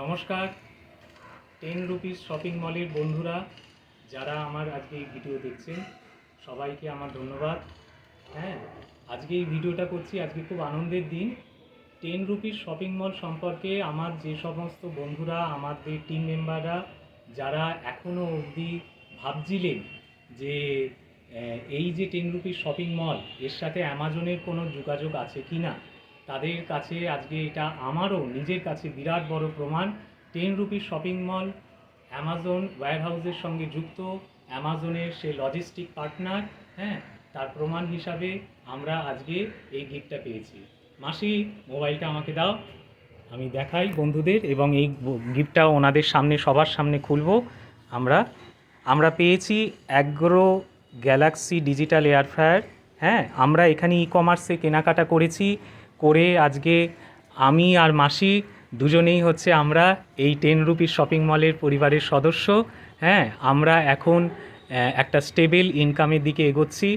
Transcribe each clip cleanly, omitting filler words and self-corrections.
নমস্কার। 10 rupees shopping মলের বন্ধুরা যারা আমার আজকে এই ভিডিও দেখছেন সবাইকে আমার ধন্যবাদ। আজকে এই ভিডিওটা করছি, আজকে খুব আনন্দের দিন। 10 রুপিস শপিং মল সম্পর্কে আমার যে সমস্ত বন্ধুরা, আমাদের টিম মেম্বাররা যারা এখনও অবধি ভাবছিলেন যে এই যে 10 রুপিস শপিং মল এর সাথে অ্যামাজনের কোনো যোগাযোগ আছে কি না, তাদের কাছে আজকে এটা আমারও নিজের কাছে বিরাট বড় প্রমাণ। 10 রুপিস শপিং মল অ্যামাজন ওয়্যারহাউসের সঙ্গে যুক্ত, অ্যামাজনের সে লজিস্টিক পার্টনার। তার প্রমাণ হিসাবে আমরা আজকে এই গিফটটা পেয়েছি। মাসি, মোবাইলটা আমাকে দাও, আমি দেখাই বন্ধুদের, এবং এই গিফটটা ওনাদের সামনে, সবার সামনে খুলবো। আমরা পেয়েছি agro Galaxy digital air fryer. আমরা এখানে ই কমার্সে কেনাকাটা করে আজকে আমি আর মাসি দুজনেই আমরা এই 10 রুপিস শপিং মলের পরিবারের সদস্য। আমরা এখন একটা স্টেবল ইনকামের দিকে এগোচ্ছি।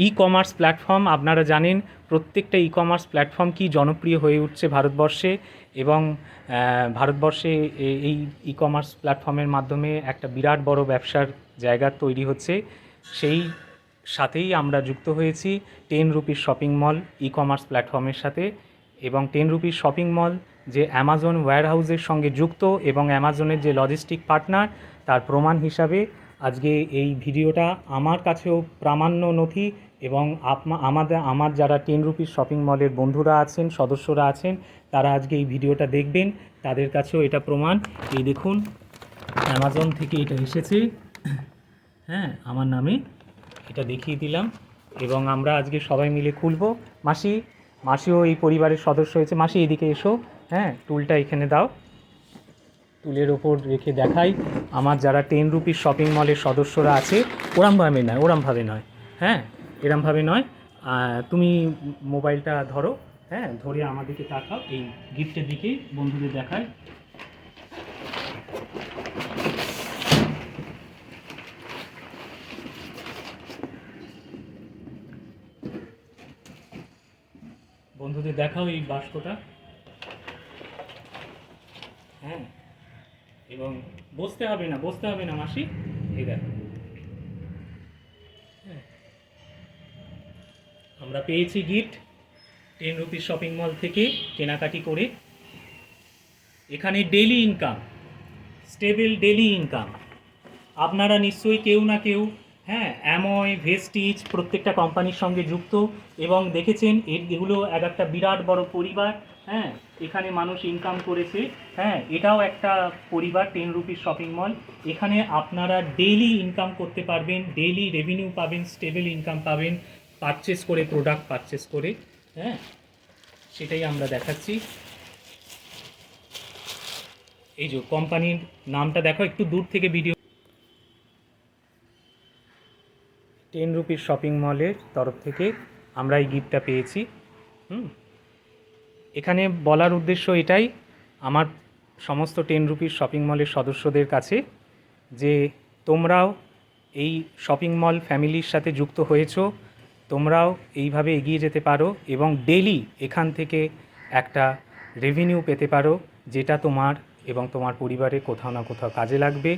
ই কমার্স প্ল্যাটফর্ম, আপনারা জানেন প্রত্যেকটা ই কমার্স প্ল্যাটফর্ম কি জনপ্রিয় হয়ে উঠছে ভারতবর্ষে, এবং ভারতবর্ষে এই ই কমার্স প্ল্যাটফর্মের মাধ্যমে একটা বিরাট বড় ব্যবসার জায়গা তৈরি হচ্ছে। সেই সাথেই আমরা যুক্ত হয়েছি 10 rupees shopping mall e commerce প্ল্যাটফর্মের সাথে। এবং 10 রুপিস শপিং মল যে অ্যামাজন ওয়্যারহাউসের সঙ্গে যুক্ত এবং অ্যামাজনের যে লজিস্টিক পার্টনার, তার প্রমাণ হিসাবে আজকে এই ভিডিওটা আমার কাছেও প্রামাণ্য নথি। এবং আমার যারা 10 রুপিস শপিং মলের বন্ধুরা আছেন, সদস্যরা আছেন, তারা আজকে এই ভিডিওটা দেখবেন, তাদের কাছেও এটা প্রমাণ। এই দেখুন, অ্যামাজন থেকে এটা এসেছে, আমার নামে এটা দেখিয়ে দিলাম, এবং আমরা আজকে সবাই মিলে খুলবো। মাসিও এই পরিবারের সদস্য হয়েছে। মাসি, এদিকে এসো। টুলটা এখানে দাও, টুলের ওপর রেখে দেখাই আমার যারা 10 রুপিস শপিং মলের সদস্যরা আছে। ওরমভাবে নয়, এরমভাবে নয়। তুমি মোবাইলটা ধরো, ধরে আমাদেরকে তাকাও, এই গিফটের দিকে বন্ধুদের দেখায়। বন্ধুদের দেখাও এই বাস্কটা। এবং বসতে হবে না মাসি, এই দেখো, আমরা পেয়েছি গিফট 10 রুপিস শপিং মল থেকে কেনাকাটি করে। এখানে daily income, stable daily income. আপনারা নিশ্চয়ই কেউ না কেউ অ্যাময়, ভেস্টিজ প্রত্যেকটা কোম্পানির সঙ্গে যুক্ত, এবং দেখেছেন এগুলো একটা বিরাট বড় পরিবার। এখানে মানুষ ইনকাম করেছে। এটাও একটা পরিবার, 10 রুপিস শপিং মল। এখানে আপনারা ডেইলি ইনকাম করতে পারবেন, ডেইলি রেভিনিউ পাবেন, স্টেবল ইনকাম পাবেন প্রোডাক্ট পারচেস করে। সেটাই আমরা দেখাচ্ছি। এই যে কোম্পানির নামটা দেখো, একটু দূর থেকে ভিডিও। 10 রুপিস শপিং মলের তরফ থেকে আমরা এই গিফটটা পেয়েছি। এখানে বলার উদ্দেশ্য এটাই, আমার সমস্ত 10 রুপিস শপিং মলের সদস্যদের কাছে, যে তোমরাও এই শপিং মল ফ্যামিলির সাথে যুক্ত হয়েছো, তোমরাও এইভাবে এগিয়ে যেতে পারো এবং ডেলি এখান থেকে একটা রেভিনিউ পেতে পারো, যেটা তোমার এবং তোমার পরিবারে কোথাও না কোথাও কাজে লাগবে।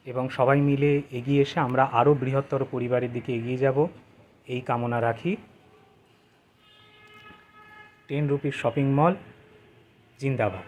এবং সবাই মিলে এগিয়ে এসে আমরা আরও বৃহত্তর পরিবারের দিকে এগিয়ে যাব, এই কামনা রাখি। 10 রুপিস শপিং মল জিন্দাবাদ।